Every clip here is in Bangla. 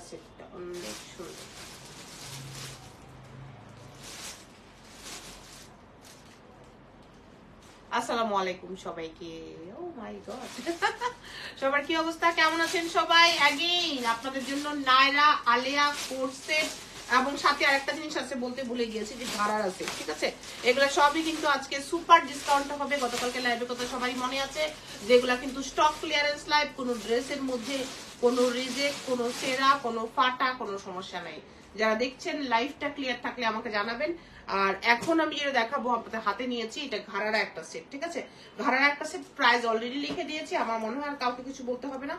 সেটটা অনেক সুন্দর। আসসালামু আলাইকুম সবাইকে। ও মাই গড, সবার কি অবস্থা, কেমন আছেন সবাই? অ্যাগেইন আপনাদের জন্য নায়রা আলেয়া কোট সেট এবং সাথে আরেকটা জিনিস আছে বলতে ভুলে গিয়েছি, যে ঘাড়ার আছে, ঠিক আছে? এগুলো সবই কিন্তু আজকে সুপার ডিসকাউন্ট হবে। গতকালকে লাইভের কথা সবাই মনে আছে, যেগুলা কিন্তু স্টক ক্লিয়ারেন্স লাইভ। কোনো ড্রেসের মধ্যে কোনো রিজেক্ট, কোনো সেরা, কোনো ফাটা, কোনো সমস্যা নাই। যারা দেখছেন লাইভটা ক্লিয়ার থাকলে আমাকে জানাবেন। আর এখন আমি যেটা দেখাবো আপনাদের হাতে নিয়েছি, এটা ঘাড়ারা একটা সেট, ঠিক আছে? ঘাড়ারা একটা সেট, প্রাইস অলরেডি লিখে দিয়েছি, আমার মনে হয় আর কাউকে কিছু বলতে হবে না।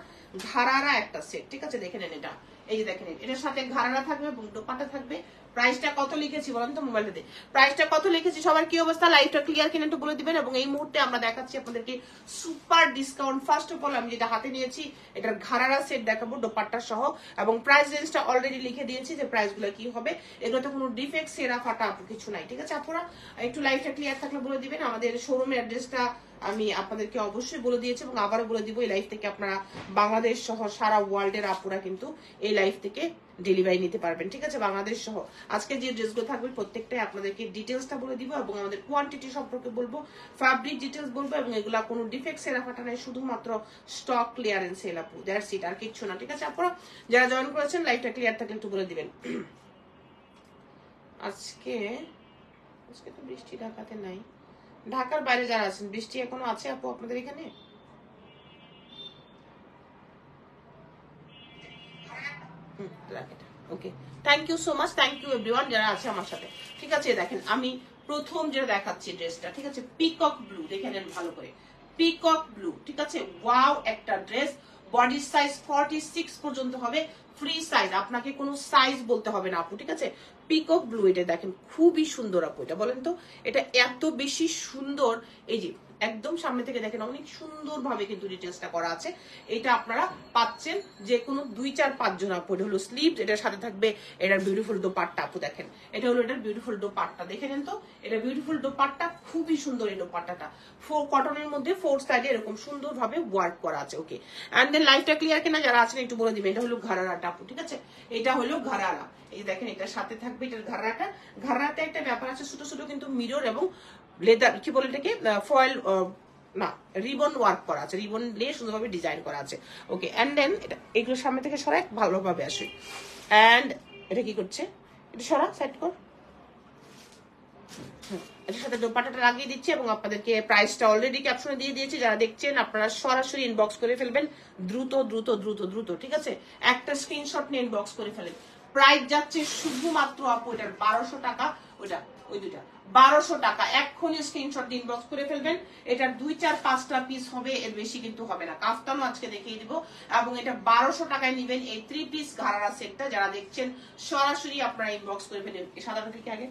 ঘাড়ারা একটা সেট, ঠিক আছে? দেখে নেন এটা, এই যে দেখেন, এটার সাথে ঘাড়ারা থাকবে এবং দোপাট্টা থাকবে। প্রাইসটা কত লিখেছি বলেন তো মোবাইলটাতে, প্রাইসটা কত লিখেছি? সবার কি অবস্থা? লাইভটা ক্লিয়ার কিনা একটু বলে দিবেন। এবং এই মুহূর্তে আমরা দেখাচ্ছি আপনাদেরকে super discount. First of all আমি যেটা হাতে নিয়েছি, এটার ঘাড়ারা সেট দেখাবো দোপাট্টা সহ, এবং প্রাইস রেঞ্জটা অলরেডি লিখে দিয়েছি যে প্রাইসগুলো কি হবে। এগুলোতে কোনো ডিফেক্ট, সেরা, ফাটা কিছু নাই, ঠিক আছে? আপনারা একটু লাইভটা ক্লিয়ার থাকলে বলে দিবেন। আমাদের শোরুমের অ্যাড্রেসটা আমি আপনাদেরকে অবশ্যই বলে দিয়েছি এবং আবারও বলে দিব। এই লাইভ থেকে আপনারা বাংলাদেশ সহ সারা ওয়ার্ল্ডের আপুরা কিন্তু এই লাইভ থেকে ডেলিভারি নিতে পারবেন, ঠিক আছে? বাংলাদেশ সহ আজকে যে ড্রেসগুলো থাকবে প্রত্যেকটাই আপনাদেরকে ডিটেলসটা বলে দিব এবং আমাদের কোয়ান্টিটি সম্পর্কে বলবো, ফ্যাব্রিক ডিটেলস বলবো, এবং এগুলা কোনো ডিফেক্ট, সেরা, ফাটা নাই, শুধুমাত্র স্টক ক্লিয়ারেন্স সেল আপু, দ্যাটস ইট, আর কিচ্ছু না, ঠিক আছে? আপনারা যারা জয়েন করেছেন লাইভটা ক্লিয়ার থাকলে একটু বলে দিবেন। আজকে তো বৃষ্টি ঢাকাতে নাই, ঢাকার বাইরে যারা আছেন বৃষ্টি এখনো আছে আপু আপনাদের এখানে? Okay, thank you so much, thank you everyone যারা আছে আমার সাথে, ঠিক আছে? দেখেন আমি প্রথম যেটা দেখাচ্ছি ড্রেসটা, ঠিক আছে? পিকক ব্লু, দেখে নেন ভালো করে, পিকক ব্লু, ঠিক আছে? ওয়াও একটা ড্রেস, বডি সাইজ 46 পর্যন্ত হবে, ফ্রি সাইজ, আপনাকে কোনো সাইজ বলতে হবে না আপু, ঠিক আছে? পিকক ব্লু, এটা দেখেন খুবই সুন্দর আপু, এটা বলেন তো, এটা এত বেশি সুন্দর। এই যে একদম সামনে থেকে দেখেন অনেক সুন্দর ভাবে কিন্তু ডিটেলসটা করা আছে। এটা আপনারা পাচ্ছেন যে কোনো 2-4-5 জন আপু। এটা হলো স্লিভস, এটার সাথে থাকবে এটার বিউটিফুল দোপাট্টা আপু, দেখেন এটা হলো এটার বিউটিফুল দোপাট্টা, দেখে নেন তো, এটা বিউটিফুল দোপাট্টা, খুবই সুন্দর এই দোপাট্টাটা। কটনের মধ্যে 4 সাইডে এরকম সুন্দর ভাবে ওয়ার্ক করা আছে। ওকে, এন্ড দেন লাইভটা ক্লিয়ার কিনা যারা আছেন একটু বলে দিবেন। এটা হলো ঘাড়ারাটা আপু, ঠিক আছে? এটা হলো ঘাড়ারা, এই দেখেন এটার সাথে থাকবে এটার ঘাড়াটা। ঘাড়াতে একটা ব্যাপার আছে, ছোট ছোট কিন্তু মিরর এবং লেদার, কি বলে এটাকে, ফয়েল না, রিবন ওয়ার্ক করা আছে, রিবন দিয়ে সুন্দরভাবে ডিজাইন করা আছে। ওকে, এন্ড দেন এটা এগুলো সামনে থেকে সরাই ভালোভাবে আসে। এন্ড এটা কি করছে, এটা সরা সাইড কর। এটার সাথে দোপাট্টাটা লাগিয়ে দিচ্ছি এবং আপনাদেরকে প্রাইসটা অলরেডি ক্যাপশনে দিয়ে দিয়েছি। যারা দেখছেন আপনারা সরাসরি ইনবক্স করে ফেলবেন, দ্রুত দ্রুত দ্রুত দ্রুত, ঠিক আছে? একটা স্ক্রিনশট নিয়ে ইনবক্স করে ফেলেন। প্রাইস যাচ্ছে শুধুমাত্র আপু এটার 1200 টাকা, ওইটা ওই দুইটা 1200 টাকা। এক্ষুনি স্ক্রিনশট দিয়ে ইনবক্স করে ফেলবেন। এটার 2-4-5টা পিস হবে, এর বেশি কিন্তু হবে না। কাফতানও আজকে দেখিয়ে দিব এবং এটা 1200 টাকায় নেবেন এই 3 পিস ঘাড়ারা সেটটা। যারা দেখছেন সরাসরি আপনারা ইনবক্স করে ফেলেন। সাদাটা থেকে আগে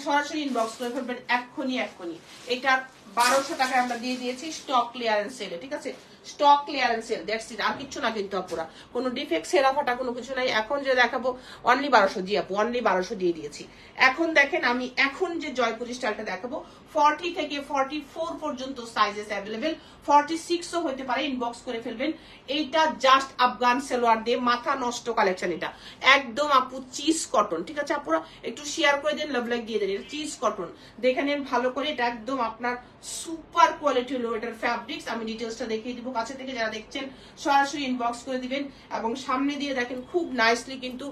সরাসরি ইনবক্স করে ফেলবেন এক্ষুনি এক্ষুনি। এটা 1200 টাকায় আমরা দিয়ে দিয়েছি স্টক ক্লিয়ারেন্স সেলে, ঠিক আছে? Stock clearance sale, that's it, আর কিছু না কিন্তু আপুরা, কোনো ডিফেক্ট, সেরা, ফাটা কোনো কিছু নাই। এখন যে দেখাবো অনলি 1200, জি আপু অনলি 1200 দিয়ে দিয়েছি। এখন দেখেন আমি এখন যে জয়পুরি স্টাইলটা দেখাবো 40 থেকে 44 পর্যন্ত সাইজেস অ্যাভেলেবেল, 46ও হতে পারে, ইনবক্স করে ফেলবেন। এইটা জাস্ট আফগান সালোয়ার দিয়ে মাথা নষ্ট কালেকশন, এটা একদম আপু চিজ কটন, ঠিক আছে? আপুরা একটু শেয়ার করে দেন, লাভ লাইক দিয়ে দেন। এটা চিজ কটন, দেখে নেন ভালো করে, এটা একদম আপনার সুপার কোয়ালিটি হলো এটার ফ্যাব্রিক্স। আমি ডিটেলসটা দেখিয়ে দিব কাছে থেকে, যারা দেখছেন সরাসরি ইনবক্স করে দিবেন। এবং সামনে দিয়ে দেখেন খুব নাইসলি কিন্তু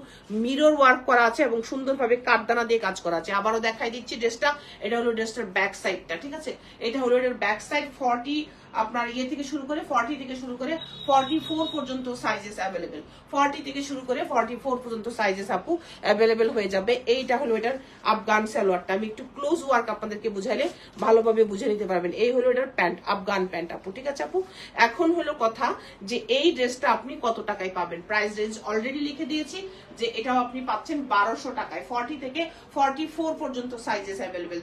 মিরর ওয়ার্ক করা আছে এবং সুন্দরভাবে কাঠদানা দিয়ে কাজ করা আছে। আবারও দেখাই দিচ্ছি ড্রেসটা, এটা হলো ড্রেসটার ব্যাক সাইডটা, ঠিক আছে? এটা হলো এটার ব্যাক সাইড। 40 আপনার ইয়ে থেকে শুরু করে 40 থেকে শুরু করে 44 পর্যন্ত সাইজেস অ্যাভেলেবেল, 40 থেকে শুরু করে 44 পর্যন্ত সাইজেস আপু অ্যাভেলেবেল হয়ে যাবে। এইটা হলো এটার আফগান সালোয়ারটা, আমি একটু ক্লোজ ওয়ার্ক আপনাদেরকে বুঝাইলে ভালোভাবে বুঝে নিতে পারবেন। এই হলো এটার প্যান্ট, আফগান প্যান্ট আপু, ঠিক আছে আপু? এখন হলো কথা যে এই ড্রেসটা আপনি কত টাকায় পাবেন। প্রাইস রেঞ্জ অলরেডি লিখে দিয়েছি যে এটাও আপনি পাচ্ছেন 1200 টাকায়, 40 থেকে 44 পর্যন্ত সাইজেস অ্যাভেলেবেল।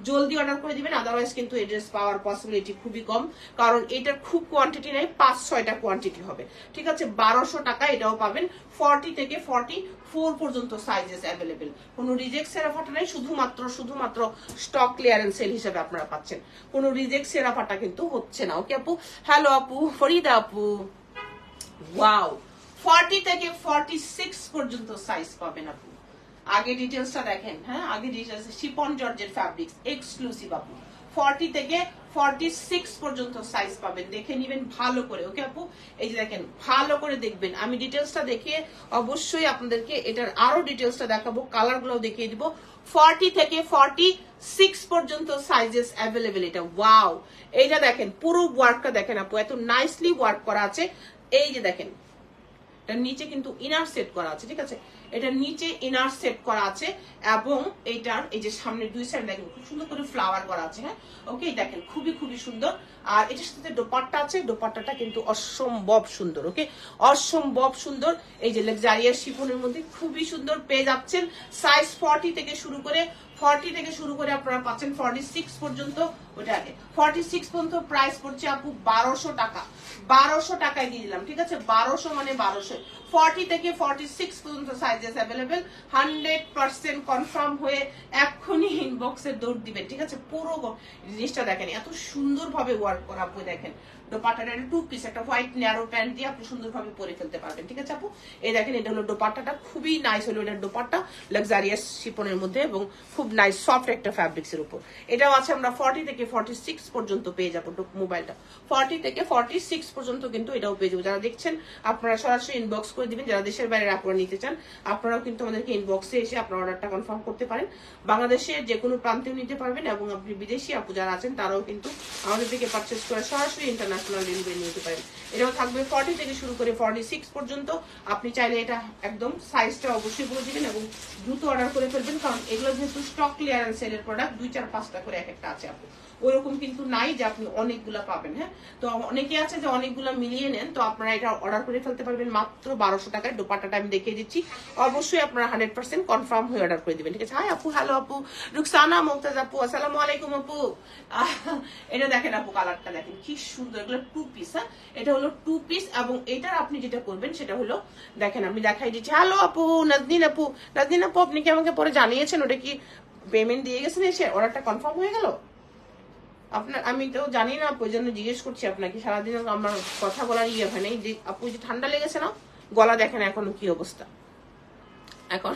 জলদি অর্ডার করে দিবেন, আদারওয়াইজ কিন্তু এই ড্রেস পাওয়ার পসিবিলিটি খুবই কম, কারণ এটার খুব কোয়ান্টিটি নাই, 5-6টা কোয়ান্টিটি হবে, ঠিক আছে? 1200 টাকা এটাও পাবেন, 40 থেকে 44 পর্যন্ত সাইজেস অ্যাভেলেবেল। কোনো রিজেক্ট, সেরা, ফাটা নাই, শুধুমাত্র স্টক ক্লিয়ারেন্স সেল হিসেবে আপনারা পাচ্ছেন। কোনো রিজেক্ট, সেরা, ফাটা কিন্তু হচ্ছে না। ওকে আপু, হ্যালো আপু, ফরিদা আপু, ওয়াও 40 থেকে 46 পর্যন্ত সাইজ পাবেন আপু। আগে ডিটেলসটা দেখেন, হ্যাঁ আগে ডিটেলস, শিফন জর্জের ফ্যাব্রিক্স এক্সক্লুসিভ আপু। 40 থেকে 46 পর্যন্ত সাইজ পাবেন, দেখে নিবেন ভালো করে। ওকে আপু, এই যে দেখেন ভালো করে দেখবেন। আমি ডিটেলসটা দেখিয়ে অবশ্যই আপনাদেরকে এটার আরো ডিটেলসটা দেখাবো, কালার গুলো দেখিয়ে দিব। 40 থেকে 46 পর্যন্ত সাইজেস অ্যাভেলেবেল। এটা ওয়াও, এইটা দেখেন পুরো ওয়ার্কটা দেখেন আপু, এত নাইসলি ওয়ার্ক করা আছে। এই যে দেখেন এটার নিচে কিন্তু ইনার সেট করা আছে, ঠিক আছে, এটার নিচে ইনার সেট করা আছে এবং এটার এই যে সামনের দুই সাইড দেখেন খুব সুন্দর করে ফ্লাওয়ার করা আছে। হ্যাঁ ওকে, দেখেন খুবই সুন্দর। আর এটার সাথে দোপাট্টা আছে, দোপাট্টাটা কিন্তু অসম্ভব সুন্দর। ওকে, অসম্ভব সুন্দর। এই যে লাক্সারিয়াস শিফনের মধ্যে খুবই সুন্দর পেয়ে যাচ্ছেন। সাইজ 40 থেকে শুরু করে আপনারা পাচ্ছেন 46 পর্যন্ত। ওটা আগে 46 পর্যন্ত প্রাইস পড়ছে আপু 1200 টাকা। 1200 টাকায় দিয়ে দিলাম, ঠিক আছে, 1200 মানে 1200। 40 থেকে 46 পর্যন্ত সাইজেস অ্যাভেলেবেল। 100% কনফার্ম হয়ে এক্ষুনি ইনবক্সে দৌড় দিবেন, ঠিক আছে। পুরো জিনিসটা দেখেন এত সুন্দরভাবে ওয়ার্ক করা আপু। দেখেন দোপাট্টাটা টু পিস, একটা হোয়াইট ন্যারো প্যান্ট দিয়ে আপনি সুন্দরভাবে পরে ফেলতে পারবেন, ঠিক আছে আপু। এই দেখেন এটা হলো দোপাট্টাটা, খুবই নাইস হলো এটার দোপাট্টা, লাক্সারিয়াস শিফনের মধ্যে এবং খুব নাইস সফট একটা ফ্যাব্রিক্স এর উপর। এটাও আছে আমরা 40 থেকে 46 পর্যন্ত পেয়ে যাবো। মোবাইলটা 40 থেকে 46 পর্যন্ত কিন্তু এটাও পেয়ে যাবো। যারা দেখছেন আপনারা সরাসরি ইনবক্স করে দিবেন, যারা দেশের বাইরে আপনারা নিতে চান আপনারাও কিন্তু আমাদেরকে ইনবক্সে এসে আপনার অর্ডারটা কনফার্ম করতে পারেন। বাংলাদেশের যে কোনো প্রান্তেও নিতে পারবেন এবং আপনি বিদেশি আপু যারা আছেন তারাও কিন্তু আমাদের থেকে পারচেস করে সরাসরি ইন্টারন্যাশনাল ডেলিভারি নিতে পারেন। এটাও থাকবে 40 থেকে শুরু করে 46 পর্যন্ত। আপনি চাইলে এটা একদম সাইজটা অবশ্যই বলে দিবেন এবং দ্রুত অর্ডার করে ফেলবেন, কারণ এগুলো যেহেতু স্টক ক্লিয়ারেন্স সেলের প্রোডাক্ট, 2-4-5টা করে এক একটা আছে আপু, ওইরকম কিন্তু নাই যে আপনি অনেকগুলা পাবেন। হ্যাঁ, তো অনেকে আছে যে অনেকগুলা মিলিয়ে নেন, তো আপনারা এটা অর্ডার করে ফেলতে পারবেন মাত্র 1200 টাকায়। দোপাট্টাটা আমি দেখিয়ে দিচ্ছি, অবশ্যই আপনারা 100% কনফার্ম হয়ে অর্ডার করে দিবেন, ঠিক আছে। হাই আপু, হ্যালো আপু, রুকসানা মুমতাজ আপু, আসসালামু আলাইকুম আপু। এটা দেখেন আপু, কালারটা দেখেন কি সুন্দর, এগুলো টু পিস। হ্যাঁ, এটা হলো টু পিস এবং এটার আপনি যেটা করবেন সেটা হলো দেখেন আমি দেখাই দিচ্ছি। হ্যালো আপু, নাজনীন আপু, নাজনীন আপু আপনি কি আমাকে পরে জানিয়েছেন ওটা কি পেমেন্ট দিয়ে গেছেন, এসে অর্ডারটা কনফার্ম হয়ে গেল আপনার? আমি তো জানি না, ওই জন্য জিজ্ঞেস করছি আপনাকে। সারাদিন আমার কথা বলার ইয়ে হয় নাই। আপু যে ঠান্ডা লেগেছে না, গলা দেখেন এখনো কি অবস্থা, এখন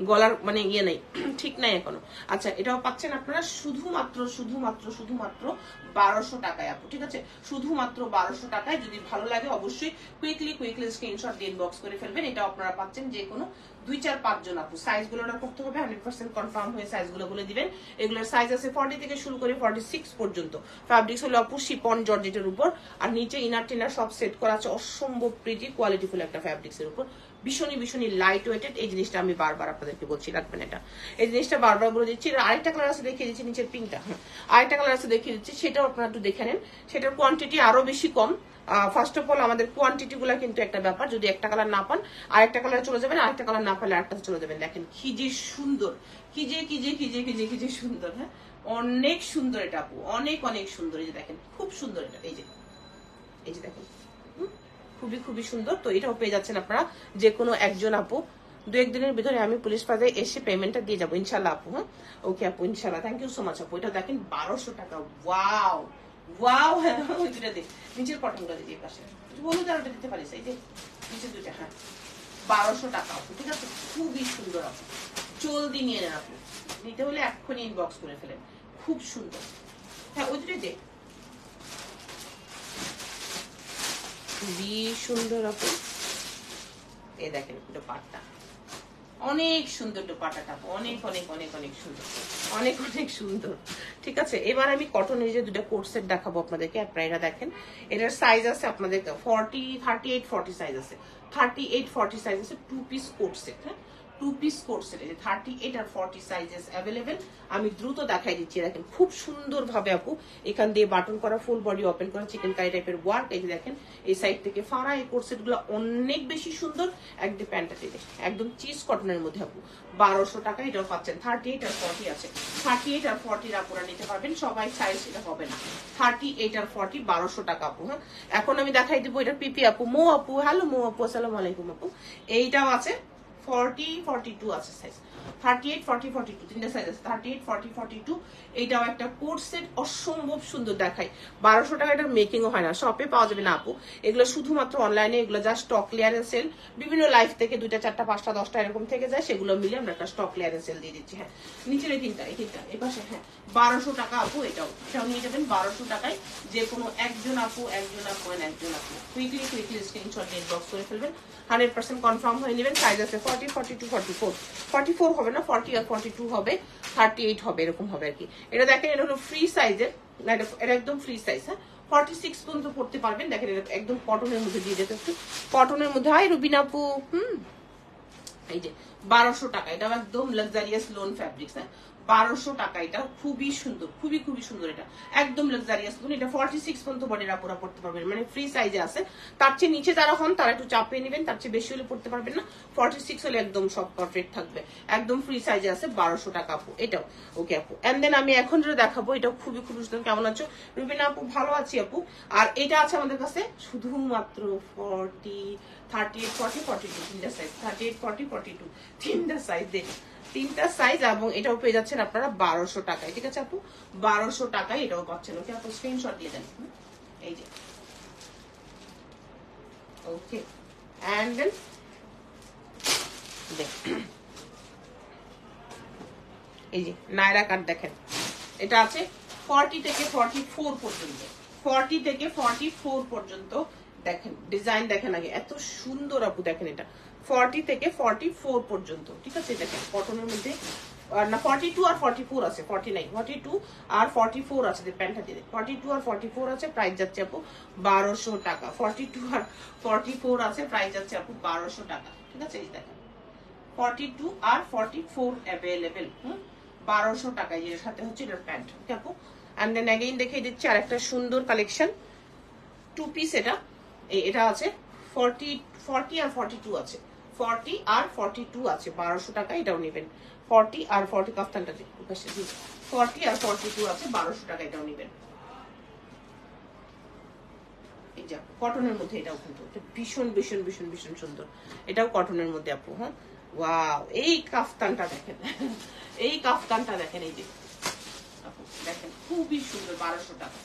গলার মানে ইয়ে নেই, ঠিক নাই এখনো। আচ্ছা, এটাও পাচ্ছেন আপনারা শুধুমাত্র 1200 টাকায় আপু, ঠিক আছে, শুধুমাত্র 1200 টাকায়। যদি ভালো লাগে অবশ্যই কুইকলি স্ক্রিনশট দিয়ে ইনবক্স করে ফেলবেন। এটাও আপনারা পাচ্ছেন যে কোনো 2-4-5 জন আপু। সাইজগুলো অর্ডার করতে হবে, 100% কনফার্ম হয়ে সাইজগুলো বলে দিবেন। এগুলোর সাইজ আছে 40 থেকে শুরু করে 46 পর্যন্ত। ফ্যাব্রিক্স হলো আপু শিফন জর্জেটের উপর, আর নিচে ইনার টিনার সব সেট করা আছে। অসম্ভব প্রিটি কোয়ালিটিফুল একটা ফ্যাব্রিক্স এর উপর, ভীষণই লাইট ওয়েটেড। এই জিনিসটা আমি বারবার আপনাদেরকে বলছি, রাখবেন এটা, এই জিনিসটা বারবার বলে দিচ্ছি। আরেকটা কালার আছে দেখিয়ে দিচ্ছি, নিচের পিঙ্কটা, আরেকটা কালার আছে দেখিয়ে দিচ্ছি, সেটাও আপনারা একটু দেখে নেন। সেটার কোয়ান্টিটি আরো বেশি কম। ফার্স্ট অফ অল আমাদের কোয়ান্টিটি গুলা কিন্তু একটা ব্যাপার, যদি একটা কালার না পান আরেকটা কালার চলে যাবেন, আরেকটা কালার না পালে আরেকটা চলে যাবেন। দেখেন কি যে সুন্দর, কি যে সুন্দর। হ্যাঁ, অনেক সুন্দর এটা আপু, অনেক সুন্দর। এই যে দেখেন খুব সুন্দর এটা, এই যে দেখেন খুবই সুন্দর। তো এটাও পেয়ে যাচ্ছেন আপনারা যে কোনো একজন আপু। 2-1 দিনের ভিতরে আমি পুলিশ প্লাজায় এসে পেমেন্টটা দিয়ে যাবো ইনশাল্লাহ আপু। হ্যাঁ, ওকে আপু, ইনশাল্লাহ, থ্যাংক ইউ সো মাচ আপু। এটা দেখেন 1200 টাকা। ওয়াও, হ্যাঁ ওই দুটা দিন, নিচের কটনগুলো দিয়ে পাশে বলুন, আর ওটা দিতে পারিস, এই যে নিচে দুইটা। হ্যাঁ, 1200 টাকা আপু, ঠিক আছে, খুবই সুন্দর আপু, জলদি নিয়ে নেন আপু, নিতে হলে এক্ষুনি ইনবক্স করে ফেলেন, খুব সুন্দর। হ্যাঁ, ওই দুটো দে, খুবই সুন্দর আপু। এই দেখেন দোপাট্টা, অনেক সুন্দর দোপাট্টাটা, অনেক সুন্দর, অনেক সুন্দর, ঠিক আছে। এবার আমি কটনের যে দুটো কোট সেট দেখাবো আপনাদেরকে, আপনারা এটা দেখেন। এটার সাইজ আছে আপনাদের 40, 38, 40 সাইজ আছে, 38, 40 সাইজ আছে, 2 পিস কোট সেট। হ্যাঁ, 2 পিস কোট সেট, 38 আর 40 সাইজেস অ্যাভেলেবেল। আমি দ্রুত দেখাই দিচ্ছি, দেখেন খুব সুন্দর ভাবে আপু এখান দিয়ে বাটন করা, ফুল বডি ওপেন করা চিকেন কারি টাইপের ওয়ার্ক। এই যে দেখেন এই সাইড থেকে ফাড়া, এই কোট সেট গুলো অনেক বেশি সুন্দর। একদম প্যান্টটা দিলে একদম চিজ কটনের মধ্যে আপু, 1200 টাকা। এটাও পাচ্ছেন 38 আর 40 আছে, 38 আর 40 আপনারা নিতে পারবেন। সবাই সাইজ এটা হবে না, 38 আর 40 1200 টাকা আপু। হ্যাঁ, এখন আমি দেখাই দিব এটা পিপি আপু, মো আপু, হ্যালো মো আপু, আসসালামু আলাইকুম আপু। এইটাও আছে 40 42 আছে সাইজ, 38 40 42 তিনটা সাইজ আছে, 38 40 42। এইটাও একটা কোট সেট, অসম্ভব সুন্দর দেখায়। 1200 টাকা এটার মেকিংও হয় না, শপে পাওয়া যাবে না আপু। এগুলো শুধুমাত্র অনলাইনে, এগুলো জাস্ট স্টক ক্লিয়ারেন্স সেল। বিভিন্ন লাইফ থেকে 2টা 4টা 5টা 10টা এরকম থেকে যায়, সেগুলো মিলে আমরা একটা স্টক ক্লিয়ারেন্স সেল দিয়ে দিচ্ছি। হ্যাঁ, নিচের এই তিনটা এই পাশে, হ্যাঁ 1200 টাকা আপু। এটাও নিয়ে যাবেন 1200 টাকায়। যে কোনো একজন আপু কুইকলি স্ক্রিনশট নিয়ে বক্স করে ফেলবেন, 100% কনফার্ম হয়ে নেবেন। সাইজ আছে 40 42 44, 44 হবে না, 40 আর 42 হবে, 38 হবে, এরকম হবে আর কি। এটা দেখেন, এটা হলো ফ্রি সাইজের, এটা একদম ফ্রি সাইজ। হ্যাঁ, 46 পর্যন্ত পড়তে পারবেন। দেখেন এটা একদম কটনের মধ্যে দিয়ে যেতে, একটু কটনের মধ্যে। হাই রুবিনা আপু, এই যে 1200 টাকা, এটা একদম লাক্সারিয়াস লোন ফ্যাব্রিক্স। হ্যাঁ, 1200 টাকা। এটা খুবই সুন্দর, খুবই সুন্দর, এটা একদম লাক্সারিয়াস লোন। এটা 46 পর্যন্ত বডির আপুরা পড়তে পারবেন, মানে ফ্রি সাইজে আছে। তার চেয়ে নিচে যারা হন তারা একটু চাপিয়ে নেবেন, তার চেয়ে বেশি হলে পড়তে পারবেন না। 46 হলে একদম সব পারফেক্ট থাকবে, একদম ফ্রি সাইজে আছে। 1200 টাকা আপু এটাও। ওকে আপু, এন্ড দেন আমি এখন যেটা দেখাবো, এটাও খুবই সুন্দর। কেমন আছো রুবিনা আপু? ভালো আছি আপু। আর এটা আছে আমাদের কাছে শুধুমাত্র 40 38 40 42 তিনটা সাইজ, 38 40 42 তিনটা সাইজ, তিনটা সাইজ। এবং এটাও পেয়ে যাচ্ছেন আপনারা 1200 টাকায়। ঠিক আছে আপু, 1200 টাকায় এটাও পাচ্ছেন। ওকে আপু, স্ক্রিনশট দিয়ে দেন। এই যে ওকে, এন্ড দেন এই যে নায়রা কাট দেখেন, এটা আছে 40 থেকে 44 পর্যন্ত, 40 থেকে 44 পর্যন্ত। দেখেন ডিজাইন দেখেন আগে, এত সুন্দর আপু। দেখেন এটা 40 থেকে 44 পর্যন্ত। ঠিক আছে, দেখেন কটনের মধ্যে না, 42 আর 44 আছে, 49 42 আর 44 আছে। যে প্যান্টটা দিয়ে 42 আর 44 আছে, প্রাইস যাচ্ছে আপু 1200 টাকা। 42 আর 44 আছে, প্রাইস যাচ্ছে আপু 1200 টাকা। ঠিক আছে, এই দেখেন 42 আর 44 অ্যাভেলেবেল, 1200 টাকায়। এর সাথে হচ্ছে এটার প্যান্ট। ওকে আপু, এন্ড দেন अगेन দেখিয়ে দিচ্ছি আরেকটা সুন্দর কালেকশন, টু পিস। এটা আছে 40 আর 42 আছে, 40 আর 42 আছে, 1200 টাকা। এটাও নেবেন 40 আর 40 কাফতানটা দিই 40 আর 42 আছে, 1200 টাকা। এটাও নেবেন। এই যে কটনের মধ্যে, এটাও কিন্তু ভীষণ ভীষণ ভীষণ ভীষণ সুন্দর। এটাও কটনের মধ্যে আপু। হ্যাঁ, ওয়াও, এই কাফতানটা দেখেন, এই কাফতানটা দেখেন, এই যে আপু দেখেন, খুবই সুন্দর। 1200 টাকা,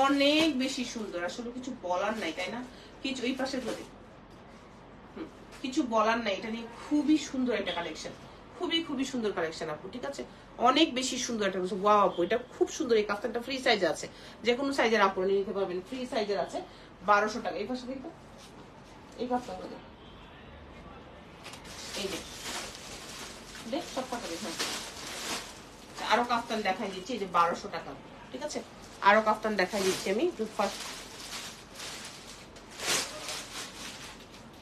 অনেক বেশি সুন্দর। আসলে কিছু বলার নাই, তাই না? কিছু এই পাশের গুলো কিছু বলার নাই, এটা নিয়ে খুবই সুন্দর একটা কালেকশন, খুবই সুন্দর কালেকশন আপু। ঠিক আছে, অনেক বেশি সুন্দর একটা কিছু। ওয়াও আপু, এটা খুব সুন্দর। এই কাফতানটা ফ্রি সাইজে আছে, যে কোনো সাইজের আপু নিয়ে নিতে পারবেন, ফ্রি সাইজের আছে, 1200 টাকা। এই পাশে দেখো, এই কাফতানগুলো এই দেখ সব কথা দেখুন। আরো কাফতান দেখাই দিচ্ছি, এই যে 1200 টাকা। ঠিক আছে, আরো কাফতান দেখাই দিচ্ছি আমি। First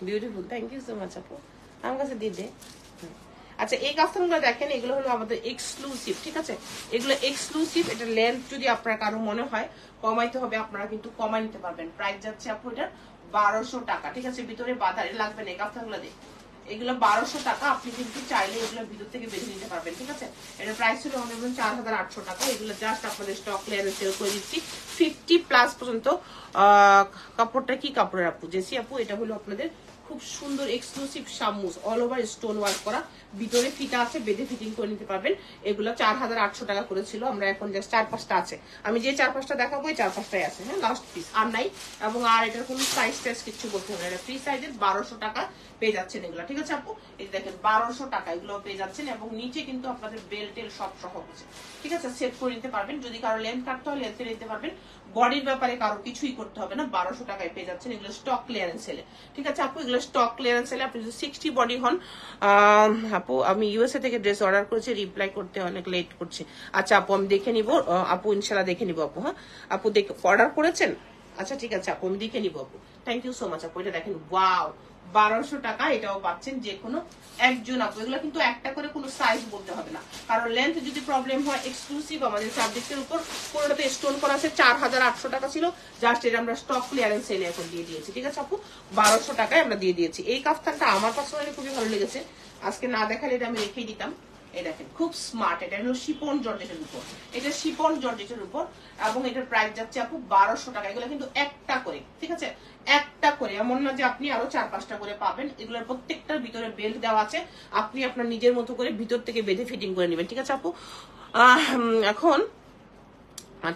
beautiful, thank you so much আপু, আমার কাছে দিয়ে দে। আচ্ছা, এই কাফতানগুলো দেখেন, এগুলো হলো আমাদের এক্সক্লুসিভ। ঠিক আছে, এগুলো এক্সক্লুসিভ। এটা লেন্থ যদি আপনার কারো মনে হয় কমাইতে হবে, আপনারা কিন্তু কমাই নিতে পারবেন। প্রাইস যাচ্ছে আপু এটা 1200 টাকা। ঠিক আছে, ভিতরে বাধা লাগবে না। এই কাফতানগুলো দিয়ে এগুলো 1200 টাকা। আপনি কিন্তু চাইলে এগুলো ভিতর থেকে বেঁধে নিতে পারবেন। ঠিক আছে, এটা প্রাইস ছিল আমাদের 4800 টাকা। এগুলো জাস্ট আপনাদের স্টক ক্লিয়ারেন্স সেল করে দিচ্ছি 50+ পর্যন্ত। কাপড়টা কি কাপড়ের আপু? জেসি আপু, এটা হলো আপনাদের খুব সুন্দর এক্সক্লুসিভ শামুজ, অল ওভার স্টোন ওয়ার্ক করা, ভিতরে ফিতা আছে, বেঁধে ফিটিং করে নিতে পারবেন। এগুলো 4800 টাকা করেছিল, আমরা এখন জাস্ট 4-5টা আছে। আমি যে 4-5টা দেখাবো, এই 4-5টাই আছে। হ্যাঁ, লাস্ট পিস আর নাই। এবং আর এটার কোনো সাইজ টাইজ কিছু বলতে হবে না, এটা ফ্রি সাইজের 1200 টাকা পেয়ে যাচ্ছেন এগুলো। ঠিক আছে আপু, এই দেখেন 1200 টাকা এগুলো পেয়ে যাচ্ছেন। এবং নিচে কিন্তু আপনাদের বেল্টের সব সহ আছে। ঠিক আছে, সেট করে নিতে পারবেন। যদি কারো লেন্থ কাটতে হয় লেন্থে নিতে পারবেন, বডির ব্যাপারে কারো কিছুই করতে হবে না। 1200 টাকায় পেয়ে যাচ্ছেন এগুলো স্টক ক্লিয়ারেন্স সেলে। ঠিক আছে আপু, এগুলো স্টক ক্লিয়ারেন্স সেলে। আপনি যদি 60 বডি হন, আপু আমি ইউএসএ থেকে ড্রেস অর্ডার করেছি, রিপ্লাই করতে অনেক লেট করছে। আচ্ছা আপু, আমি দেখে নিব আপু, ইনশাল্লাহ দেখে নিব আপু। হ্যাঁ আপু, দেখে অর্ডার করেছেন? আচ্ছা ঠিক আছে আপু, আমি দেখে নিব আপু। থ্যাংক ইউ সো মাচ আপু। এটা দেখেন, ওয়াও, 1200 টাকা। এটাও পাচ্ছেন যে কোনো একজন আপু। এগুলো কিন্তু একটা করে কোনো সাইজ বলতে হবে না, কারণ লেন্থ যদি প্রবলেম হয়, এক্সক্লুসিভ আমাদের সাবজেক্টের উপর কোনোটাতে স্টোন করা আছে। 4800 টাকা ছিল, জাস্ট এটা আমরা স্টক ক্লিয়ারেন্স সেলে এখন দিয়ে দিয়েছি। ঠিক আছে আপু, 1200 টাকায় আমরা দিয়ে দিয়েছি। এই কাফতানটা আমার পার্সোনালি খুবই ভালো লেগেছে, আজকে না দেখালে এটা আমি রেখেই দিতাম। এই দেখেন খুব স্মার্ট, এটা হলো শিপন জর্জেটের উপর, এটা শিপন জর্জেটের উপর, এবং এটার প্রাইস যাচ্ছে আপু 1200 টাকা। এগুলো কিন্তু একটা করে, ঠিক আছে, একটা করে, এমন না যে আপনি আরো 4-5টা করে পাবেন। এগুলোর প্রত্যেকটার ভিতরে বেল্ট দেওয়া আছে, আপনি আপনার নিজের মতো করে ভিতর থেকে বেঁধে ফিটিং করে নেবেন, ঠিক আছে আপু। এখন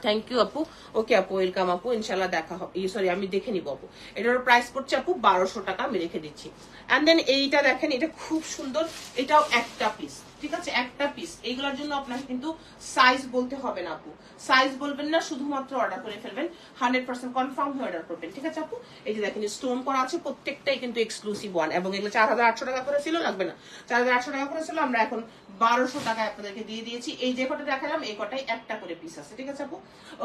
থ্যাংক ইউ আপু, ওকে আপু, ওয়েলকাম আপু, ইনশাল্লাহ দেখা হবে, সরি আমি দেখে নিব আপু। এটার প্রাইস পড়ছে আপু 1200 টাকা, আমি রেখে দিচ্ছি। এন্ড দেন এইটা দেখেন, এটা খুব সুন্দর, এটাও একটা পিস, ঠিক আছে, একটা পিস। এইগুলোর জন্য আপনাকে কিন্তু সাইজ বলতে হবে না আপু, সাইজ বলবেন না, শুধুমাত্র অর্ডার করে ফেলবেন, 100% কনফার্ম হয়ে অর্ডার করবেন, ঠিক আছে আপু। এই যে দেখেন স্টোন করা আছে, প্রত্যেকটাই কিন্তু এক্সক্লুসিভ ওয়ান, এবং এগুলো 4800 টাকা করে ছিল, লাগবে না, 4800 টাকা করে ছিল, আমরা এখন 1200 টাকায় আপনাদেরকে দিয়ে দিয়েছি। এই যে কটা দেখালাম এই কটাই একটা করে পিস আছে, ঠিক আছে আপু।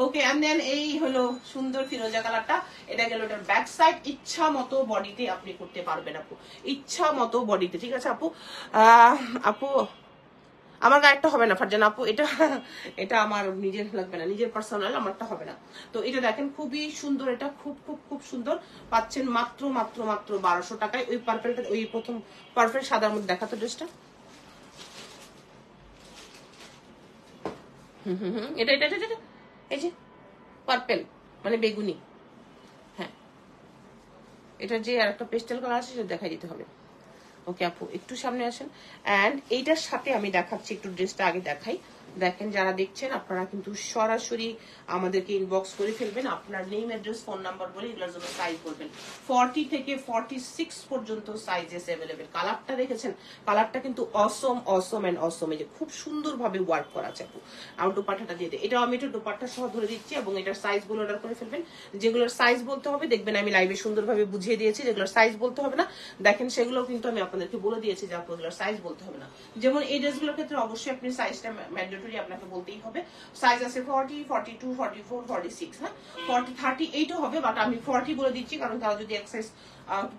ওকে, এন্ড দেন এই হলো সুন্দর ফিরোজা কালারটা, এটা গেল এটার ব্যাক সাইড। ইচ্ছা মতো বডিতে আপনি করতে পারবেন আপু, ইচ্ছা মতো বডিতে, ঠিক আছে আপু। আপু আমার গায়েরটা হবে না ফারজানা আপু, এটা এটা আমার নিজের লাগবে না, নিজের পার্সোনাল, আমারটা হবে না। তো এটা দেখেন খুবই সুন্দর, এটা খুব খুব খুব সুন্দর, পাচ্ছেন মাত্র মাত্র মাত্র 1200 টাকায়। ওই পার্পেলটা, ওই প্রথম পারফেক্ট সাদার মধ্যে দেখাতো ড্রেসটা, এটা এটা এটা এই যে পার্পেল মানে বেগুনি, হ্যাঁ এটা যে আর একটা পেস্টেল কালার আছে সেটা দেখাই দিতে হবে। ওকে আপু একটু সামনে আসেন, এন্ড এইটার সাথে আমি দেখাচ্ছি, একটু ড্রেসটা আগে দেখাই। দেখেন যারা দেখছেন আপনারা কিন্তু সরাসরি আমাদেরকে ইনবক্স করে ফেলবেন, আপনার নেম, অ্যাড্রেস, ফোন নাম্বার বলে এগুলোর জন্য সাইজ বলবেন। 40 থেকে 46 পর্যন্ত সাইজেস অ্যাভেলেবেল। কালারটা দেখেছেন, কালারটা কিন্তু অসম অসম এন্ড অসম, এই যে খুব সুন্দরভাবে ওয়ার্ক করা আছে আপু। আর দোপাট্টাটা দিয়ে দিই, এটাও আমি একটু দোপাট্টা সহ ধরে দিচ্ছি, এবং এটার সাইজ গুলো অর্ডার করে ফেলবেন। যেগুলোর সাইজ বলতে হবে দেখবেন আমি লাইভে সুন্দরভাবে বুঝিয়ে দিয়েছি, যেগুলোর সাইজ বলতে হবে না দেখেন সেগুলো কিন্তু আমি আপনাদেরকে বলে দিয়েছি যে আপনাদের সাইজ বলতে হবে না। যেমন এই ড্রেসগুলোর ক্ষেত্রে অবশ্যই আপনি সাইজটা ম্যান্ডেটরি আপনাকে বলতেই হবে। সাইজ আছে 40, 42, 44, 46, হ্যাঁ 40, 38ও হবে, বাট আমি 40 বলে দিচ্ছি কারণ তারা যদি এক সাইজ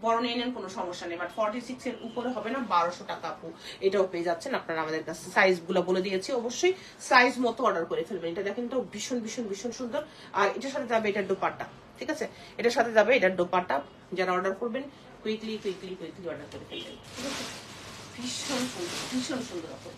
বড় নিয়ে নেন কোনো সমস্যা নেই, বাট 46 এর উপরে হবে না। 1200 টাকা আপু এটাও পেয়ে যাচ্ছেন আপনারা আমাদের কাছে, সাইজ গুলো বলে দিয়েছি, অবশ্যই সাইজ মতো অর্ডার করে ফেলবেন। এটা দেখেন, এটাও ভীষণ ভীষণ ভীষণ সুন্দর, আর এটার সাথে যাবে এটার দোপাট্টা, ঠিক আছে, এটার সাথে যাবে এটার দোপাট্টা। যারা অর্ডার করবেন কুইকলি কুইকলি কুইকলি অর্ডার করে ফেলবেন, ঠিক আছে। ভীষণ সুন্দর, ভীষণ সুন্দর আপনার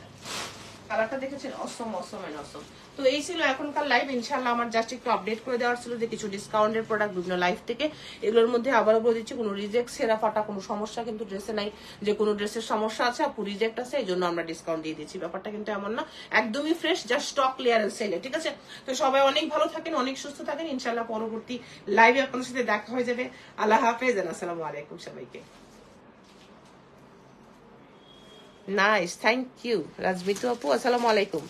কালারটা দেখেছেন, অসম অসম এন্ড অসম। তো এই ছিল এখনকার লাইভ, ইনশাআল্লাহ আমার জাস্ট একটু আপডেট করে দেওয়ার ছিল যে কিছু ডিসকাউন্টের প্রোডাক্ট বিভিন্ন লাইভ থেকে, এগুলোর মধ্যে আবারও বলে দিচ্ছি কোনো রিজেক্ট, সেরা ফাটা কোনো সমস্যা কিন্তু ড্রেসে নাই, যে কোনো ড্রেসের সমস্যা আছে আপু রিজেক্ট আছে এই জন্য আমরা ডিসকাউন্ট দিয়ে দিচ্ছি, ব্যাপারটা কিন্তু এমন না, একদমই ফ্রেশ, জাস্ট স্টক ক্লিয়ারেন্স সেলে, ঠিক আছে। তো সবাই অনেক ভালো থাকেন, অনেক সুস্থ থাকেন, ইনশাআল্লাহ পরবর্তী লাইভে আপনাদের সাথে দেখা হয়ে যাবে। আল্লাহ হাফেজ, আসসালামু আলাইকুম সবাইকে। নাইস, থ্যাংক ইউ রাজমিতু আপু, আসসালামু আলাইকুম।